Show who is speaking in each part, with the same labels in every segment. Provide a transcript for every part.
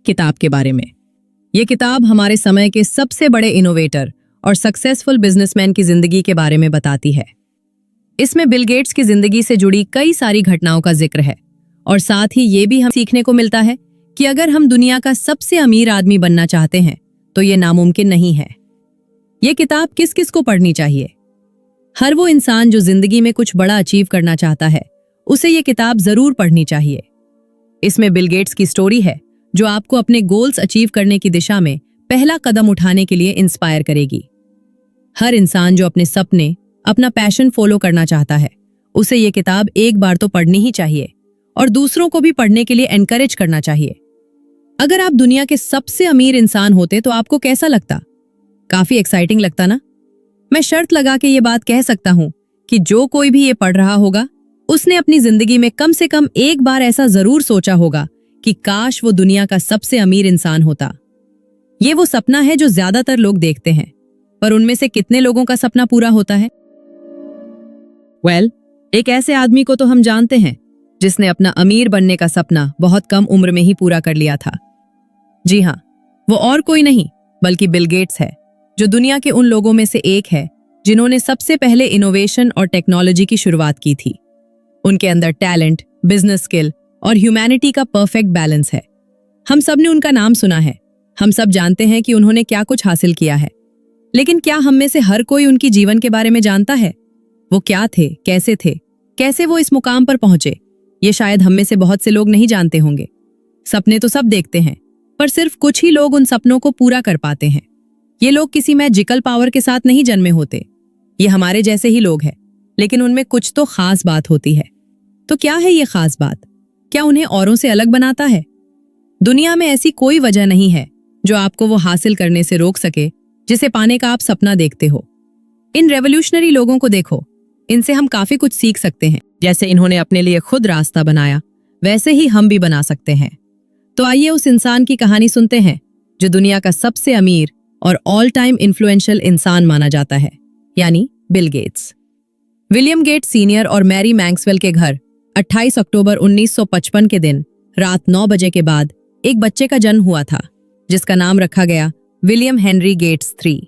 Speaker 1: किताब के बारे में। ये किताब हमारे समय के सबसे बड़े इनोवेटर और सक्सेसफुल बिजनेसमैन की जिंदगी के बारे में बताती है। इसमें बिल गेट्स की जिंदगी से जुड़ी कई सारी घटनाओं का जिक्र है और साथ ही ये भी हम सीखने को मिलता है कि अगर हम दुनिया का सबसे अमीर आदमी बनना चाहते हैं तो ये नामुमकिन नहीं है। ये किताब किस किस को पढ़नी चाहिए? हर वो इंसान जो जिंदगी में कुछ बड़ा अचीव करना चाहता है, उसे ये किताब जरूर पढ़नी चाहिए। इसमें बिल गेट्स की स्टोरी है जो आपको अपने गोल्स अचीव करने की दिशा में पहला कदम उठाने के लिए इंस्पायर करेगी। हर इंसान जो अपने सपने, अपना पैशन फॉलो करना चाहता है, उसे ये किताब एक बार तो पढ़नी ही चाहिए और दूसरों को भी पढ़ने के लिए एनकरेज करना चाहिए। अगर आप दुनिया के सबसे अमीर इंसान होते तो आपको कैसा लगता? काफी एक्साइटिंग लगता ना? मैं शर्त लगा के ये बात कह सकता हूं कि जो कोई भी ये पढ़ रहा होगा, उसने अपनी जिंदगी में कम से कम एक बार ऐसा जरूर सोचा होगा कि काश वो दुनिया का सबसे अमीर इंसान होता। ये वो सपना है जो ज्यादातर लोग देखते हैं, पर उनमें से कितने लोगों का सपना पूरा होता है? एक ऐसे आदमी को तो हम जानते हैं जिसने अपना अमीर बनने का सपना बहुत कम उम्र में ही पूरा कर लिया था। जी हाँ, वो और कोई नहीं बल्कि बिल गेट्स है, जो दुनिया के उन लोगों में से एक है जिन्होंने सबसे पहले इनोवेशन और टेक्नोलॉजी की शुरुआत की थी। उनके अंदर टैलेंट, बिजनेस स्किल और ह्यूमैनिटी का परफेक्ट बैलेंस है। हम सब ने उनका नाम सुना है, हम सब जानते हैं कि उन्होंने क्या कुछ हासिल किया है, लेकिन क्या हम में से हर कोई उनकी जीवन के बारे में जानता है? वो क्या थे, कैसे वो इस मुकाम पर पहुंचे? ये शायद हम में से बहुत से लोग नहीं जानते होंगे। सपने तो सब देखते हैं, पर सिर्फ कुछ ही लोग उन सपनों को पूरा कर पाते हैं। ये लोग किसी मैजिकल पावर के साथ नहीं जन्मे होते। ये हमारे जैसे ही लोग हैं, लेकिन उनमें कुछ तो खास बात होती है। तो क्या है ये खास बात? क्या उन्हें औरों से अलग बनाता है? दुनिया में ऐसी कोई वजह नहीं है जो आपको वो हासिल करने से रोक सके जिसे पाने का आप सपना देखते हो। इन रेवोल्यूशनरी लोगों को देखो, इनसे हम काफी कुछ सीख सकते हैं। जैसे इन्होंने अपने लिए खुद रास्ता बनाया, वैसे ही हम भी बना सकते हैं। तो आइए उस इंसान की कहानी सुनते हैं जो दुनिया का सबसे अमीर और ऑल टाइम इन्फ्लुएंशियल इंसान माना जाता है, यानी Bill Gates. William Gates senior और मैरी मैक्सवेल के घर 28 अक्टूबर 1955 के दिन रात 9 बजे के बाद एक बच्चे का जन्म हुआ था, जिसका नाम रखा गया विलियम हेनरी गेट्स III।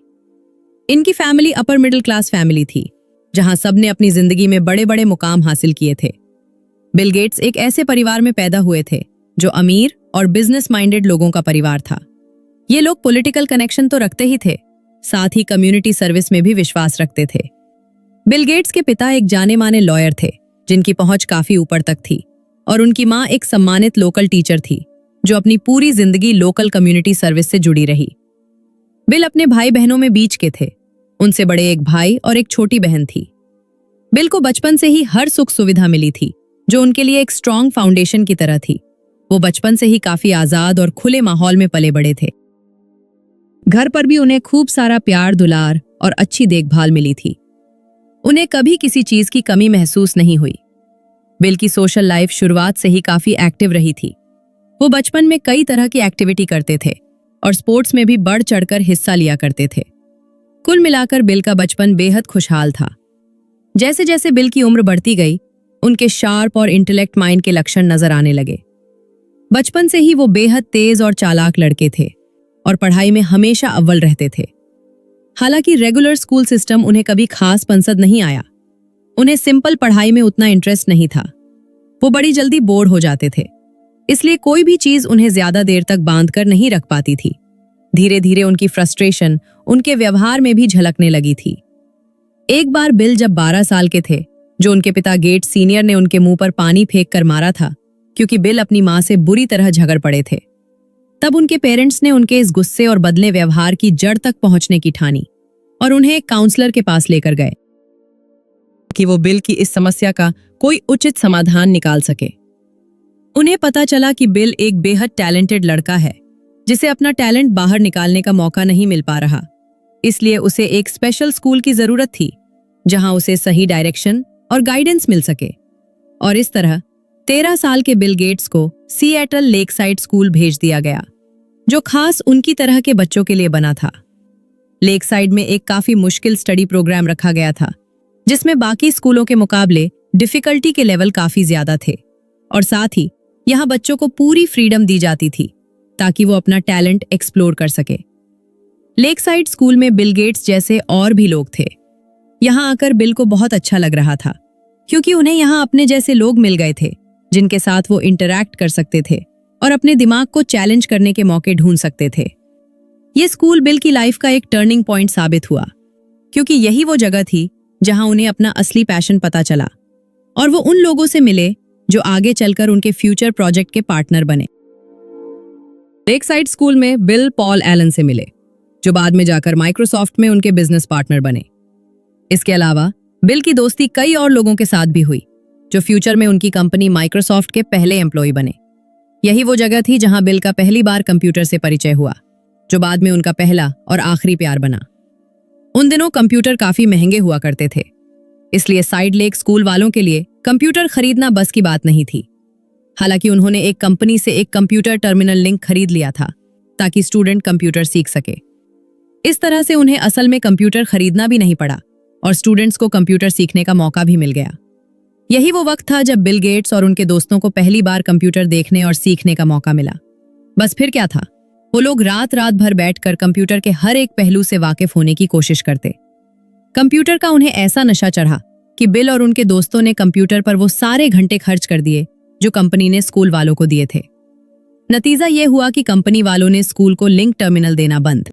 Speaker 1: इनकी family upper middle class family थी, जहां सबने अपनी जिंदगी में बड़े बड़े मुकाम हासिल किए थे। बिल गेट्स एक ऐसे परिवार में पैदा हुए थे जो अमीर और बिजनेस माइंडेड लोगों का परिवार था। ये लोग पॉलिटिकल कनेक्शन तो रखते ही थे, साथ ही कम्युनिटी सर्विस में भी विश्वास रखते थे। बिल गेट्स के पिता एक जाने माने लॉयर थे जिनकी पहुंच काफी ऊपर तक थी, और उनकी मां एक सम्मानित लोकल टीचर थी जो अपनी पूरी जिंदगी लोकल कम्युनिटी सर्विस से जुड़ी रही। बिल अपने भाई बहनों में बीच के थे। उनसे बड़े एक भाई और एक छोटी बहन थी। बिल को बचपन से ही हर सुख सुविधा मिली थी, जो उनके लिए एक स्ट्रॉन्ग फाउंडेशन की तरह थी। वो बचपन से ही काफी आजाद और खुले माहौल में पले बड़े थे। घर पर भी उन्हें खूब सारा प्यार, दुलार और अच्छी देखभाल मिली थी। उन्हें कभी किसी चीज की कमी महसूस नहीं हुई। बिल की सोशल लाइफ शुरुआत से ही काफी एक्टिव रही थी। वो बचपन में कई तरह की एक्टिविटी करते थे और स्पोर्ट्स में भी बढ़ चढ़कर हिस्सा लिया करते थे। कुल मिलाकर बिल का बचपन बेहद खुशहाल था। जैसे जैसे बिल की उम्र बढ़ती गई, उनके शार्प और इंटेलेक्ट माइंड के लक्षण नजर आने लगे। बचपन से ही वो बेहद तेज और चालाक लड़के थे और पढ़ाई में हमेशा अव्वल रहते थे। हालांकि रेगुलर स्कूल सिस्टम उन्हें कभी खास पसंद नहीं आया। उन्हें सिंपल पढ़ाई में उतना इंटरेस्ट नहीं था। वो बड़ी जल्दी बोर हो जाते थे, इसलिए कोई भी चीज उन्हें ज्यादा देर तक बांध कर नहीं रख पाती थी। धीरे धीरे उनकी फ्रस्ट्रेशन उनके व्यवहार में भी झलकने लगी थी। एक बार बिल जब 12 साल के थे, जो उनके पिता गेट्स सीनियर ने उनके मुंह पर पानी फेंक कर मारा था, क्योंकि बिल अपनी मां से बुरी तरह झगड़ पड़े थे। तब उनके पेरेंट्स ने उनके इस गुस्से और बदले व्यवहार की जड़ तक पहुंचने की ठानी और उन्हें एक काउंसलर के पास लेकर गए कि वो बिल की इस समस्या का कोई उचित समाधान निकाल सके। उन्हें पता चला कि बिल एक बेहद टैलेंटेड लड़का है, जिसे अपना टैलेंट बाहर निकालने का मौका नहीं मिल पा रहा। इसलिए उसे एक स्पेशल स्कूल की जरूरत थी, जहां उसे सही डायरेक्शन और गाइडेंस मिल सके। और इस तरह 13 साल के बिल गेट्स को सिएटल लेकसाइड स्कूल भेज दिया गया, जो खास उनकी तरह के बच्चों के लिए बना था। लेकसाइड में एक काफी मुश्किल स्टडी प्रोग्राम रखा गया था, जिसमें बाकी स्कूलों के मुकाबले डिफिकल्टी के लेवल काफी ज्यादा थे, और साथ ही यहाँ बच्चों को पूरी फ्रीडम दी जाती थी ताकि वो अपना टैलेंट एक्सप्लोर कर सके। लेक साइड स्कूल में बिल गेट्स जैसे और भी लोग थे। यहाँ आकर बिल को बहुत अच्छा लग रहा था, क्योंकि उन्हें यहाँ अपने जैसे लोग मिल गए थे जिनके साथ वो इंटरैक्ट कर सकते थे और अपने दिमाग को चैलेंज करने के मौके ढूंढ सकते थे। ये स्कूल बिल की लाइफ का एक टर्निंग पॉइंट साबित हुआ, क्योंकि यही वो जगह थी जहां उन्हें अपना असली पैशन पता चला और वो उन लोगों से मिले जो आगे चलकर उनके फ्यूचर प्रोजेक्ट के पार्टनर बने। लेक साइड स्कूल में बिल पॉल एलन से मिले, जो बाद में जाकर माइक्रोसॉफ्ट में उनके बिजनेस पार्टनर बने। इसके अलावा बिल की दोस्ती कई और लोगों के साथ भी हुई, जो फ्यूचर में उनकी कंपनी माइक्रोसॉफ्ट के पहले एम्प्लॉय बने। यही वो जगह थी जहां बिल का पहली बार कंप्यूटर से परिचय हुआ, जो बाद में उनका पहला और आखिरी प्यार बना। उन दिनों कंप्यूटर काफी महंगे हुआ करते थे, इसलिए साइड लेक स्कूल वालों के लिए कंप्यूटर खरीदना बस की बात नहीं थी। हालांकि उन्होंने एक कंपनी से एक कंप्यूटर टर्मिनल लिंक खरीद लिया था ताकि स्टूडेंट कंप्यूटर सीख सके। इस तरह से उन्हें असल में कंप्यूटर खरीदना भी नहीं पड़ा और स्टूडेंट्स को कंप्यूटर सीखने का मौका भी मिल गया। यही वो वक्त था जब बिल गेट्स और उनके दोस्तों को पहली बार कंप्यूटर देखने और सीखने का मौका मिला। बस फिर क्या था, वो लोग रात रात भर बैठकर कंप्यूटर के हर एक पहलू से वाकिफ होने की कोशिश करते। कंप्यूटर का उन्हें ऐसा नशा चढ़ा कि बिल और उनके दोस्तों ने कंप्यूटर पर वो सारे घंटे खर्च कर दिए जो कंपनी ने स्कूल वालों को दिए थे। नतीजा ये हुआ कि कंपनी वालों ने स्कूल को लिंक टर्मिनल देना बंद।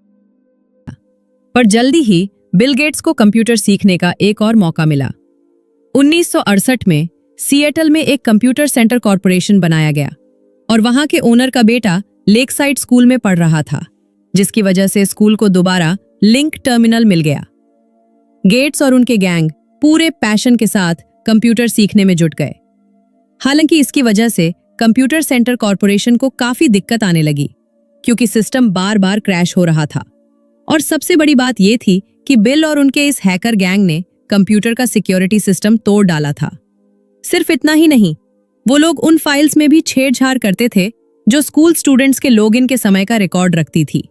Speaker 1: पर जल्दी ही बिल गेट्स को कंप्यूटर सीखने का एक और मौका मिला। 1968 में सिएटल में एक कंप्यूटर सेंटर कॉरपोरेशन बनाया गया और वहां के ओनर का बेटा लेक साइड स्कूल में पढ़ रहा था, जिसकी वजह से स्कूल को दोबारा लिंक टर्मिनल मिल गया। गेट्स और उनके गैंग पूरे पैशन के साथ कंप्यूटर सीखने में जुट गए। हालांकि इसकी वजह से कंप्यूटर सेंटर कॉरपोरेशन को काफी दिक्कत आने लगी, क्योंकि सिस्टम बार बार क्रैश हो रहा था। और सबसे बड़ी बात यह थी कि बिल और उनके इस हैकर गैंग ने कंप्यूटर का सिक्योरिटी सिस्टम तोड़ डाला था। सिर्फ इतना ही नहीं, वो लोग उन फाइल्स में भी छेड़छाड़ करते थे जो स्कूल स्टूडेंट्स के लॉगिन के समय का रिकॉर्ड रखती थी।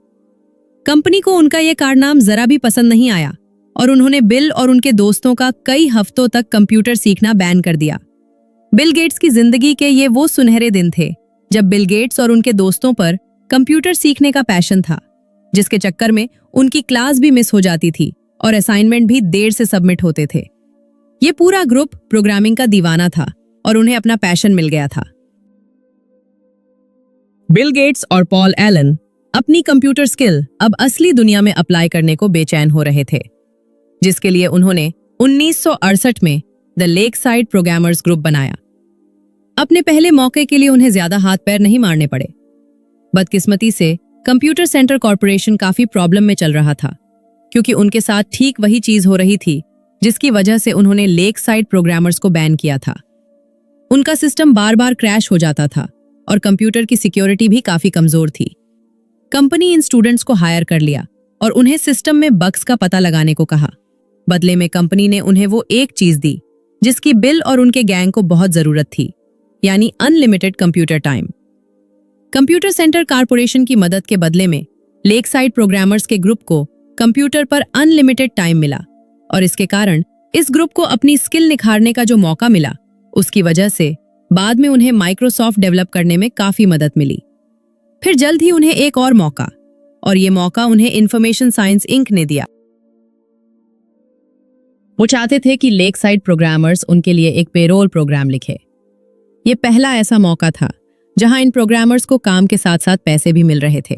Speaker 1: कंपनी को उनका यह कारनामा जरा भी पसंद नहीं आया और उन्होंने बिल और उनके दोस्तों का कई हफ्तों तक कंप्यूटर सीखना बैन कर दिया। बिल गेट्स की जिंदगी के ये वो सुनहरे दिन थे जब बिल गेट्स और उनके दोस्तों पर कंप्यूटर सीखने का पैशन था, जिसके चक्कर में उनकी क्लास भी मिस हो जाती थी और असाइनमेंट भी देर से सबमिट होते थे। ये पूरा ग्रुप प्रोग्रामिंग का दीवाना था और उन्हें अपना पैशन मिल गया था। बिल गेट्स और पॉल एलन अपनी कंप्यूटर स्किल अब असली दुनिया में अप्लाई करने को बेचैन हो रहे थे, जिसके लिए उन्होंने 1968 में the lake side programmers group बनाया। अपने पहले मौके के लिए उन्हें ज्यादा हाथ पैर नहीं मारने पड़े। बदकिस्मती से कंप्यूटर सेंटर कॉरपोरेशन काफी प्रॉब्लम में चल रहा था, क्योंकि उनके साथ ठीक वही चीज हो रही थी जिसकी वजह से उन्होंने लेक साइड प्रोग्रामर्स को बैन किया था। उनका सिस्टम बार बार क्रैश हो जाता था और कंप्यूटर की सिक्योरिटी भी काफी कमजोर थी। कंपनी इन स्टूडेंट्स को हायर कर लिया और उन्हें सिस्टम में बग्स का पता लगाने को कहा। बदले में कंपनी ने उन्हें वो एक चीज दी जिसकी बिल और उनके गैंग को बहुत जरूरत थी, यानी unlimited computer time. Computer centre corporation की मदद के बदले में लेक साइड प्रोग्रामर्स के ग्रुप को कंप्यूटर पर अनलिमिटेड टाइम मिला और इसके कारण इस ग्रुप को अपनी स्किल निखारने का जो मौका मिला, उसकी वजह से बाद में उन्हें माइक्रोसॉफ्ट डेवलप करने में काफी मदद मिली। फिर जल्द ही उन्हें एक और मौका, और ये मौका उन्हें इंफॉर्मेशन साइंस इंक ने दिया। वो चाहते थे कि लेक साइड प्रोग्रामर्स उनके लिए एक पेरोल प्रोग्राम लिखे। ये पहला ऐसा मौका था जहां इन प्रोग्रामर्स को काम के साथ साथ पैसे भी मिल रहे थे।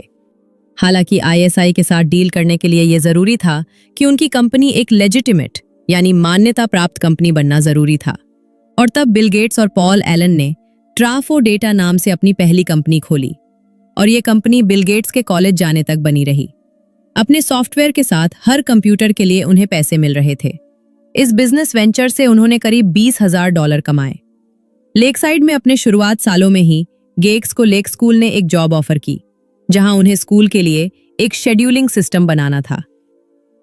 Speaker 1: हालांकि आईएसआई के साथ डील करने के लिए यह जरूरी था कि उनकी कंपनी एक लेजिटिमेट यानी मान्यता प्राप्त कंपनी बनना जरूरी था। और तब बिल गेट्स और पॉल एलन ने ट्राफो डेटा नाम से अपनी पहली कंपनी खोली और ये कंपनी बिल गेट्स के कॉलेज जाने तक बनी रही। अपने सॉफ्टवेयर के साथ हर कंप्यूटर के लिए उन्हें पैसे मिल रहे थे। इस बिजनेस वेंचर से उन्होंने करीब $20,000 कमाए। लेक साइड में अपने शुरुआत सालों में ही गेट्स को लेक स्कूल ने एक जॉब ऑफर की, जहां उन्हें स्कूल के लिए एक शेड्यूलिंग सिस्टम बनाना था।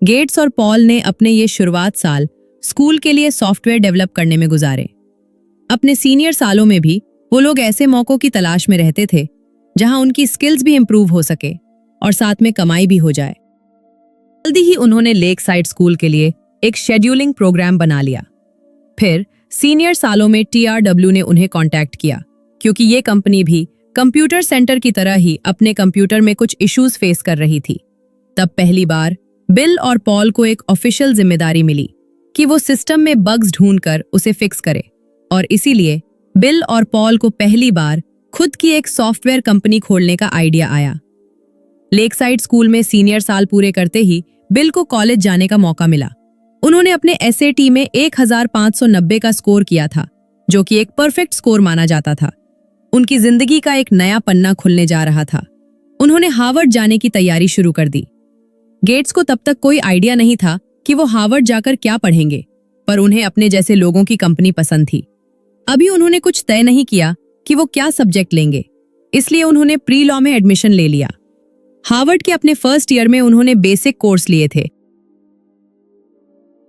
Speaker 1: गेट्स और पॉल ने अपने ये शुरुआत साल स्कूल के लिए सॉफ्टवेयर डेवलप करने में गुजारे। अपने सीनियर सालों में भी वो लोग ऐसे मौकों की तलाश में रहते थे जहां उनकी स्किल्स भी इंप्रूव हो सके और साथ में कमाई भी हो जाए। जल्दी ही उन्होंने लेक साइड स्कूल के लिए एक शेड्यूलिंग प्रोग्राम बना लिया। फिर सीनियर सालों में TRW ने उन्हें कांटेक्ट किया, क्योंकि ये कंपनी भी कंप्यूटर सेंटर की तरह ही अपने कंप्यूटर में कुछ इश्यूज फेस कर रही थी। तब पहली बार बिल और पॉल को एक ऑफिशियल जिम्मेदारी मिली कि वो सिस्टम में बग्स ढूंढकर उसे फिक्स करे, और इसीलिए बिल और पॉल को पहली बार खुद की एक सॉफ्टवेयर कंपनी खोलने का आइडिया आया। लेकसाइड स्कूल में सीनियर साल पूरे करते ही बिल को कॉलेज जाने का मौका मिला। उन्होंने अपने एसएटी में 1590 का स्कोर किया था, जो कि एक परफेक्ट स्कोर माना जाता था। उनकी जिंदगी का एक नया पन्ना खुलने जा रहा था। उन्होंने हार्वर्ड जाने की तैयारी शुरू कर दी। गेट्स को तब तक कोई आइडिया नहीं था कि वो हार्वर्ड जाकर क्या पढ़ेंगे, पर उन्हें अपने जैसे लोगों की कंपनी पसंद थी। अभी उन्होंने कुछ तय नहीं किया कि वो क्या सब्जेक्ट लेंगे, इसलिए उन्होंने प्री लॉ में एडमिशन ले लिया। हार्वर्ड के अपने फर्स्ट ईयर में उन्होंने बेसिक कोर्स लिए थे,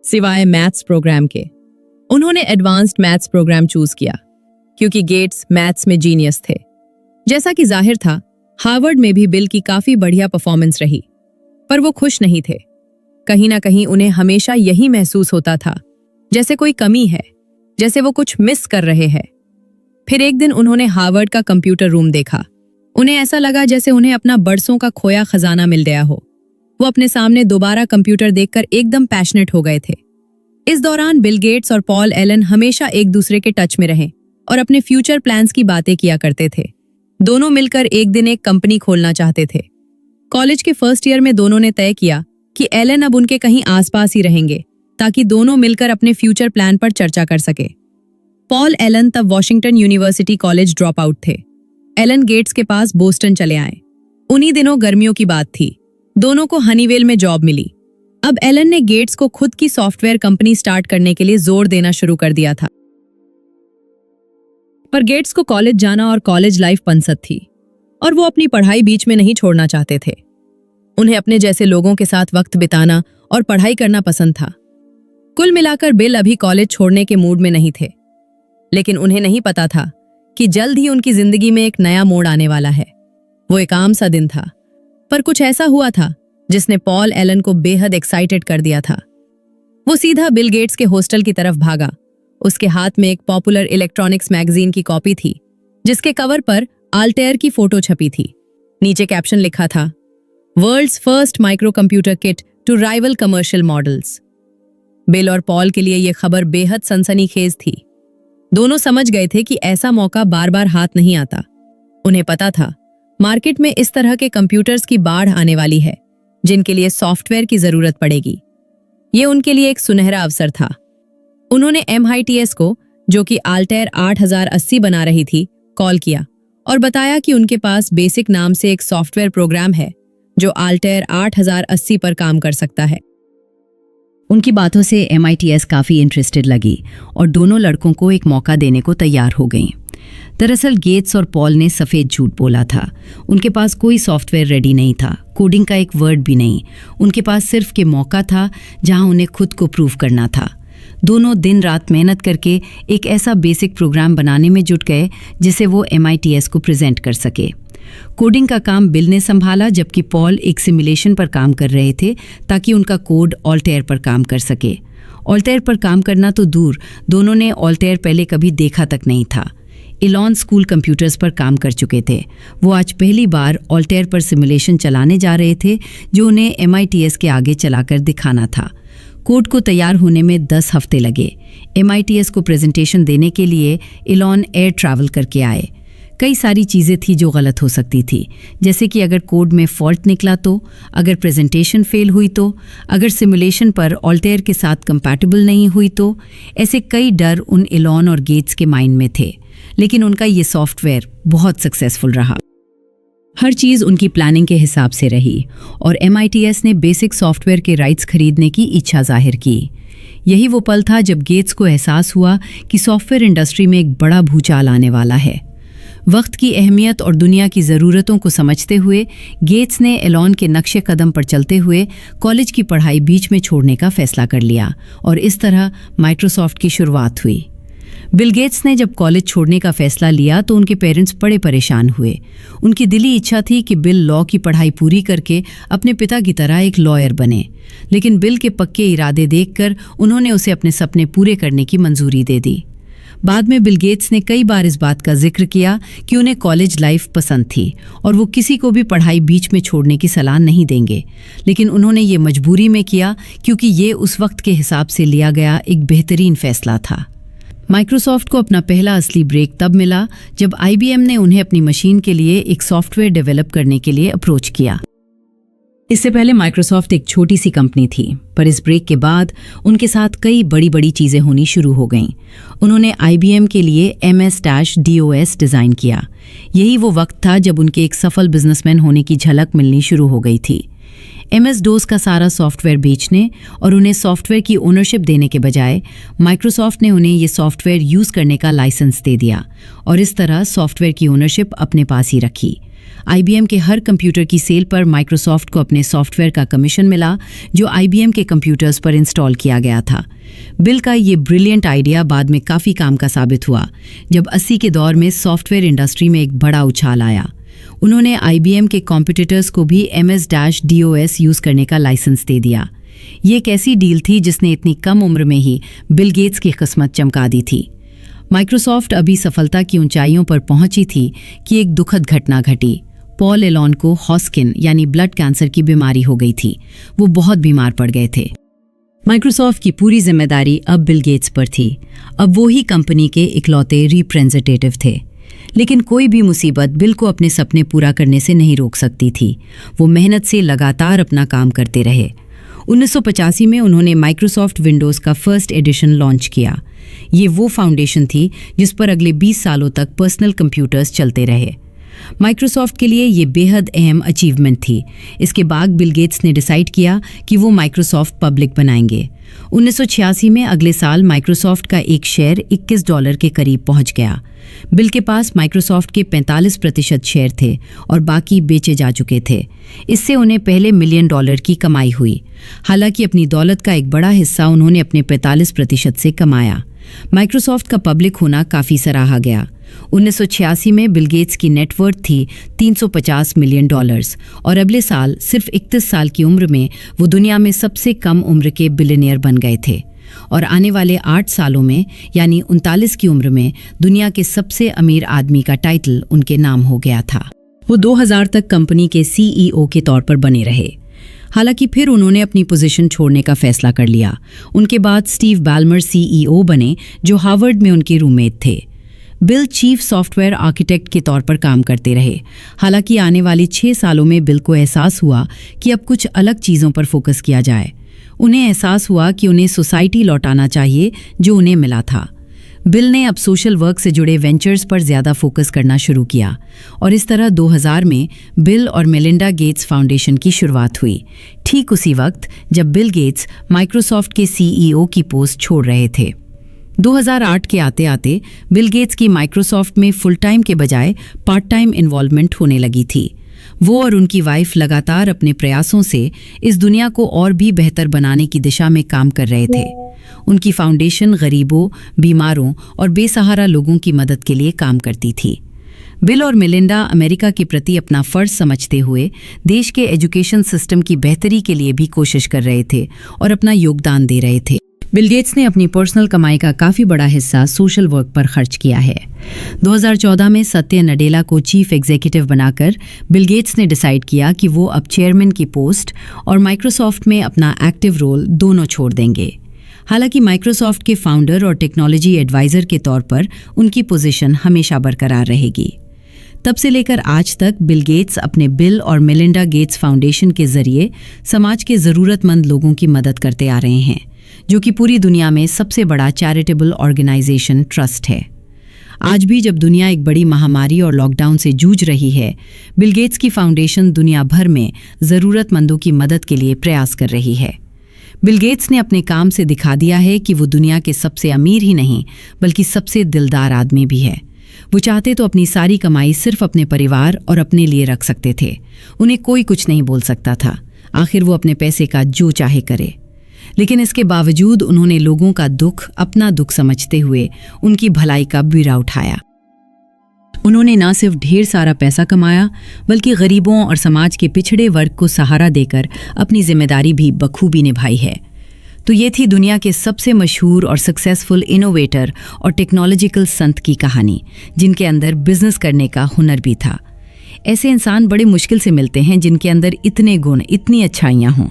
Speaker 1: सिवाय मैथ्स प्रोग्राम के। उन्होंने एडवांस्ड मैथ्स प्रोग्राम चूज किया क्योंकि गेट्स मैथ्स में जीनियस थे। जैसा कि जाहिर था, हार्वर्ड में भी बिल की काफी बढ़िया परफॉर्मेंस रही, पर वो खुश नहीं थे। कहीं ना कहीं उन्हें हमेशा यही महसूस होता था जैसे कोई कमी है, जैसे वो कुछ मिस कर रहे हैं। फिर एक दिन उन्होंने हार्वर्ड का कंप्यूटर रूम देखा। उन्हें ऐसा लगा जैसे उन्हें अपना बरसों का खोया खजाना मिल गया हो। वो अपने सामने दोबारा कंप्यूटर देखकर एकदम पैशनेट हो गए थे। इस दौरान बिल गेट्स और पॉल एलन हमेशा एक दूसरे के टच में रहे और अपने फ्यूचर प्लान्स की बातें किया करते थे। दोनों मिलकर एक दिन एक कंपनी खोलना चाहते थे। कॉलेज के फर्स्ट ईयर में दोनों ने तय किया कि एलन अब उनके कहीं आसपास ही रहेंगे, ताकि दोनों मिलकर अपने फ्यूचर प्लान पर चर्चा कर सके। पॉल एलन तब Washington university college drop out थे। एलन गेट्स के पास बोस्टन चले आए। उन्हीं दिनों गर्मियों की बात थी। दोनों को हनीवेल में जॉब मिली। अब एलन ने गेट्स को खुद की सॉफ्टवेयर कंपनी स्टार्ट करने के लिए जोर देना शुरू कर दिया था, पर गेट्स को कॉलेज जाना और कॉलेज लाइफ पसंद थी और वो अपनी पढ़ाई बीच में नहीं छोड़ना चाहते थे। उन्हें अपने जैसे लोगों के साथ वक्त बिताना और पढ़ाई करना पसंद था। कुल मिलाकर बिल अभी कॉलेज छोड़ने के मूड में नहीं थे, लेकिन उन्हें नहीं पता था कि जल्द ही उनकी जिंदगी में एक नया मोड़ आने वाला है। वो एक आम सा दिन था, पर कुछ ऐसा हुआ था जिसने पॉल एलन को बेहद एक्साइटेड कर दिया था। वो सीधा बिल गेट्स के हॉस्टल की तरफ भागा। उसके हाथ में एक पॉपुलर इलेक्ट्रॉनिक्स मैगजीन की कॉपी थी, जिसके कवर पर आल्टेयर की फोटो छपी थी। नीचे कैप्शन लिखा था, world's first micro computer kit to rival commercial models. Bill और पॉल के लिए यह खबर बेहद सनसनीखेज थी। दोनों समझ गए थे कि ऐसा मौका बार बार हाथ नहीं आता। उन्हें पता था मार्केट में इस तरह के कंप्यूटर्स की बाढ़ आने वाली है, जिनके लिए सॉफ्टवेयर की जरूरत पड़ेगी। ये उनके लिए एक सुनहरा अवसर था। उन्होंने MITS को, जो कि आल्टेयर 8080 बना रही थी, कॉल किया और बताया कि उनके पास बेसिक नाम से एक सॉफ्टवेयर प्रोग्राम है जो आल्टेयर 8080 पर काम कर सकता है।
Speaker 2: उनकी बातों से MITS काफ़ी इंटरेस्टेड लगी और दोनों लड़कों को एक मौका देने को तैयार हो गईं। दरअसल गेट्स और पॉल ने सफ़ेद झूठ बोला था। उनके पास कोई सॉफ्टवेयर रेडी नहीं था, कोडिंग का एक वर्ड भी नहीं। उनके पास सिर्फ के मौका था जहां उन्हें खुद को प्रूव करना था। दोनों दिन रात मेहनत करके एक ऐसा बेसिक प्रोग्राम बनाने में जुट गए जिसे वो MITS को प्रेजेंट कर सके। कोडिंग का काम बिल ने संभाला, जबकि पॉल एक सिमुलेशन पर काम कर रहे थे ताकि उनका कोड ऑल्टेयर पर काम कर सके। ऑल्टेयर पर काम करना तो दूर, दोनों ने ऑल्टेयर पहले कभी देखा तक नहीं था। इलॉन स्कूल कंप्यूटर्स पर काम कर चुके थे। वो आज पहली बार ऑल्टेयर पर सिमुलेशन चलाने जा रहे थे, जो उन्हें MITS के आगे चलाकर दिखाना था। कोड को तैयार होने में 10 हफ्ते लगे। MITS को प्रेजेंटेशन देने के लिए इलॉन एयर ट्रैवल करके आए। कई सारी चीज़ें थी जो गलत हो सकती थी, जैसे कि अगर कोड में फॉल्ट निकला तो, अगर प्रेजेंटेशन फेल हुई तो, अगर सिमुलेशन पर ऑल्टेयर के साथ कंपैटिबल नहीं हुई तो। ऐसे कई डर उन इलॉन और गेट्स के माइंड में थे, लेकिन उनका ये सॉफ्टवेयर बहुत सक्सेसफुल रहा। हर चीज़ उनकी प्लानिंग के हिसाब से रही और MITS ने बेसिक सॉफ्टवेयर के राइट्स खरीदने की इच्छा जाहिर की। यही वो पल था जब गेट्स को एहसास हुआ कि सॉफ्टवेयर इंडस्ट्री में एक बड़ा भूचाल आने वाला है। वक्त की अहमियत और दुनिया की ज़रूरतों को समझते हुए गेट्स ने एलॉन के नक्शे कदम पर चलते हुए कॉलेज की पढ़ाई बीच में छोड़ने का फैसला कर लिया और इस तरह माइक्रोसॉफ्ट की शुरुआत हुई। बिल गेट्स ने जब कॉलेज छोड़ने का फैसला लिया तो उनके पेरेंट्स बड़े परेशान हुए। उनकी दिली इच्छा थी कि बिल लॉ की पढ़ाई पूरी करके अपने पिता की तरह एक लॉयर बने, लेकिन बिल के पक्के इरादे देखकर उन्होंने उसे अपने सपने पूरे करने की मंजूरी दे दी। बाद में बिल गेट्स ने कई बार इस बात का जिक्र किया कि उन्हें कॉलेज लाइफ पसंद थी और वो किसी को भी पढ़ाई बीच में छोड़ने की सलाह नहीं देंगे, लेकिन उन्होंने ये मजबूरी में किया क्योंकि ये उस वक्त के हिसाब से लिया गया एक बेहतरीन फैसला था। माइक्रोसॉफ्ट को अपना पहला असली ब्रेक तब मिला जब IBM ने उन्हें अपनी मशीन के लिए एक सॉफ्टवेयर डेवलप करने के लिए अप्रोच किया। इससे पहले माइक्रोसॉफ्ट एक छोटी सी कंपनी थी, पर इस ब्रेक के बाद उनके साथ कई बड़ी बड़ी चीज़ें होनी शुरू हो गईं। उन्होंने IBM के लिए MS-DOS डिज़ाइन किया। यही वो वक्त था जब उनके एक सफल बिजनेसमैन होने की झलक मिलनी शुरू हो गई थी। MS-DOS का सारा सॉफ्टवेयर बेचने और उन्हें सॉफ्टवेयर की ओनरशिप देने के बजाय माइक्रोसॉफ्ट ने उन्हें ये सॉफ्टवेयर यूज़ करने का लाइसेंस दे दिया और इस तरह सॉफ्टवेयर की ओनरशिप अपने पास ही रखी। IBM के हर कंप्यूटर की सेल पर माइक्रोसॉफ्ट को अपने सॉफ्टवेयर का कमीशन मिला जो IBM के कंप्यूटर्स पर इंस्टॉल किया गया था। बिल का ये ब्रिलियंट आइडिया बाद में काफ़ी काम का साबित हुआ जब 80 के दौर में सॉफ्टवेयर इंडस्ट्री में एक बड़ा उछाल आया। उन्होंने IBM के कॉम्पिटिटर्स को भी MS-DOS यूज़ करने का लाइसेंस दे दिया। ये एक ऐसी डील थी जिसने इतनी कम उम्र में ही बिल गेट्स की किस्मत चमका दी थी। माइक्रोसॉफ्ट अभी सफलता की ऊंचाइयों पर पहुंची थी कि एक दुखद घटना घटी। पॉल एलोन को हॉस्किन यानी ब्लड कैंसर की बीमारी हो गई थी। वो बहुत बीमार पड़ गए थे। माइक्रोसॉफ्ट की पूरी जिम्मेदारी अब बिल गेट्स पर थी। अब वो ही कंपनी के इकलौते रिप्रेजेंटेटिव थे। लेकिन कोई भी मुसीबत बिल को अपने सपने पूरा करने से नहीं रोक सकती थी। वो मेहनत से लगातार अपना काम करते रहे। 1985 में उन्होंने माइक्रोसॉफ्ट विंडोज़ का फर्स्ट एडिशन लॉन्च किया। ये वो फाउंडेशन थी जिस पर अगले 20 सालों तक पर्सनल कंप्यूटर्स चलते रहे। माइक्रोसॉफ्ट के लिए ये बेहद अहम अचीवमेंट थी। इसके बाद बिल गेट्स ने डिसाइड किया कि वो माइक्रोसॉफ्ट पब्लिक बनाएंगे। 1986 में अगले साल माइक्रोसॉफ्ट का एक शेयर $21 के करीब पहुंच गया। बिल के पास माइक्रोसॉफ्ट के 45% शेयर थे और बाकी बेचे जा चुके थे। इससे उन्हें पहले $1 मिलियन की कमाई हुई। हालांकि अपनी दौलत का एक बड़ा हिस्सा उन्होंने अपने 45% से कमाया। माइक्रोसॉफ्ट का पब्लिक होना काफ़ी सराहा गया। 1986 में बिल गेट्स की नेटवर्थ थी $350 मिलियन और अगले साल सिर्फ 31 साल की उम्र में वो दुनिया में सबसे कम उम्र के बिलियनियर बन गए थे और आने वाले 8 सालों में यानी 39 की उम्र में दुनिया के सबसे अमीर आदमी का टाइटल उनके नाम हो गया था। वो 2000 तक कंपनी के CEO के तौर पर बने रहे। हालांकि फिर उन्होंने अपनी पोजीशन छोड़ने का फैसला कर लिया। उनके बाद स्टीव बाल्मर CEO बने जो हार्वर्ड में उनके रूममेट थे। बिल चीफ सॉफ्टवेयर आर्किटेक्ट के तौर पर काम करते रहे। हालांकि आने वाले 6 सालों में बिल को एहसास हुआ कि अब कुछ अलग चीज़ों पर फोकस किया जाए। उन्हें एहसास हुआ कि उन्हें सोसाइटी लौटाना चाहिए जो उन्हें मिला था। बिल ने अब सोशल वर्क से जुड़े वेंचर्स पर ज़्यादा फोकस करना शुरू किया और इस तरह 2000 में बिल और मेलिंडा गेट्स फाउंडेशन की शुरुआत हुई, ठीक उसी वक्त जब बिल गेट्स माइक्रोसॉफ्ट के CEO की पोस्ट छोड़ रहे थे। 2008 के आते आते बिल गेट्स की माइक्रोसॉफ्ट में फुल टाइम के बजाय पार्ट टाइम इन्वॉल्वमेंट होने लगी थी। वो और उनकी वाइफ लगातार अपने प्रयासों से इस दुनिया को और भी बेहतर बनाने की दिशा में काम कर रहे थे। उनकी फाउंडेशन गरीबों, बीमारों और बेसहारा लोगों की मदद के लिए काम करती थी। बिल और मेलिंडा अमेरिका के प्रति अपना फर्ज समझते हुए देश के एजुकेशन सिस्टम की बेहतरी के लिए भी कोशिश कर रहे थे और अपना योगदान दे रहे थे। बिल गेट्स ने अपनी पर्सनल कमाई का काफ़ी बड़ा हिस्सा सोशल वर्क पर खर्च किया है। 2014 में सत्य नडेला को चीफ एग्जीक्यूटिव बनाकर बिल गेट्स ने डिसाइड किया कि वो अब चेयरमैन की पोस्ट और माइक्रोसॉफ्ट में अपना एक्टिव रोल दोनों छोड़ देंगे। हालांकि माइक्रोसॉफ्ट के फाउंडर और टेक्नोलॉजी एडवाइज़र के तौर पर उनकी पोजीशन हमेशा बरकरार रहेगी। तब से लेकर आज तक बिल गेट्स अपने बिल और मेलिंडा गेट्स फाउंडेशन के जरिए समाज के ज़रूरतमंद लोगों की मदद करते आ रहे हैं, जो कि पूरी दुनिया में सबसे बड़ा चैरिटेबल ऑर्गेनाइजेशन ट्रस्ट है। आज भी जब दुनिया एक बड़ी महामारी और लॉकडाउन से जूझ रही है, बिल गेट्स की फाउंडेशन दुनिया भर में ज़रूरतमंदों की मदद के लिए प्रयास कर रही है। बिल गेट्स ने अपने काम से दिखा दिया है कि वो दुनिया के सबसे अमीर ही नहीं बल्कि सबसे दिलदार आदमी भी है। वो चाहते तो अपनी सारी कमाई सिर्फ अपने परिवार और अपने लिए रख सकते थे। उन्हें कोई कुछ नहीं बोल सकता था। आखिर वो अपने पैसे का जो चाहे करे। लेकिन इसके बावजूद उन्होंने लोगों का दुख अपना दुख समझते हुए उनकी भलाई का बीड़ा उठाया। उन्होंने न सिर्फ ढेर सारा पैसा कमाया बल्कि गरीबों और समाज के पिछड़े वर्ग को सहारा देकर अपनी जिम्मेदारी भी बखूबी निभाई है। तो ये थी दुनिया के सबसे मशहूर और सक्सेसफुल इनोवेटर और टेक्नोलॉजिकल संत की कहानी, जिनके अंदर बिजनेस करने का हुनर भी था। ऐसे इंसान बड़े मुश्किल से मिलते हैं जिनके अंदर इतने गुण, इतनी अच्छाइयाँ हों।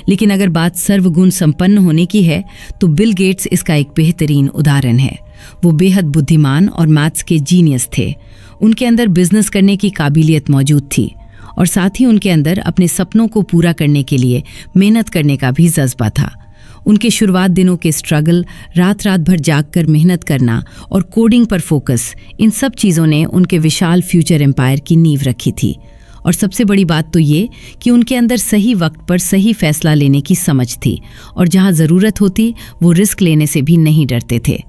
Speaker 2: लेकिन अगर बात सर्वगुण संपन्न होने की है तो बिल गेट्स इसका एक बेहतरीन उदाहरण है। वो बेहद बुद्धिमान और मैथ्स के जीनियस थे। उनके अंदर बिजनेस करने की काबिलियत मौजूद थी और साथ ही उनके अंदर अपने सपनों को पूरा करने के लिए मेहनत करने का भी जज्बा था। उनके शुरुआत दिनों के स्ट्रगल, रात रात भर जागकर मेहनत करना और कोडिंग पर फोकस, इन सब चीज़ों ने उनके विशाल फ्यूचर एम्पायर की नींव रखी थी। और सबसे बड़ी बात तो ये कि उनके अंदर सही वक्त पर सही फैसला लेने की समझ थी और जहाँ ज़रूरत होती वो रिस्क लेने से भी नहीं डरते थे।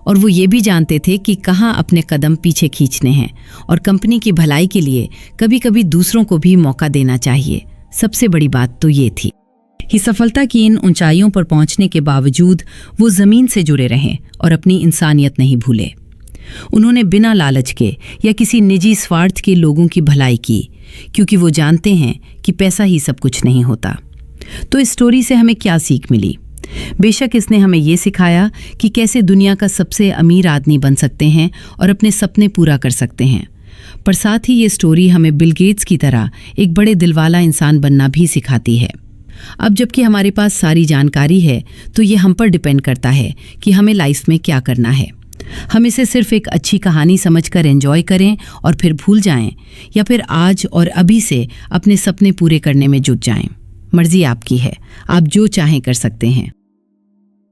Speaker 2: और वो ये भी जानते थे कि कहाँ अपने कदम पीछे खींचने हैं और कंपनी की भलाई के लिए कभी कभी दूसरों को भी मौका देना चाहिए। सबसे बड़ी बात तो ये थी कि सफलता की इन ऊंचाइयों पर पहुंचने के बावजूद वो ज़मीन से जुड़े रहें और अपनी इंसानियत नहीं भूले। उन्होंने बिना लालच के या किसी निजी स्वार्थ के लोगों की भलाई की, क्योंकि वो जानते हैं कि पैसा ही सब कुछ नहीं होता। तो इस स्टोरी से हमें क्या सीख मिली? बेशक इसने हमें ये सिखाया कि कैसे दुनिया का सबसे अमीर आदमी बन सकते हैं और अपने सपने पूरा कर सकते हैं, पर साथ ही ये स्टोरी हमें बिल गेट्स की तरह एक बड़े दिलवाला इंसान बनना भी सिखाती है। अब जबकि हमारे पास सारी जानकारी है तो ये हम पर डिपेंड करता है कि हमें लाइफ में क्या करना है। हम इसे सिर्फ एक अच्छी कहानी समझकर एंजॉय करें और फिर भूल जाएं, या फिर आज और अभी से अपने सपने पूरे करने में जुट जाएं। मर्जी आपकी है, आप जो चाहें कर सकते हैं।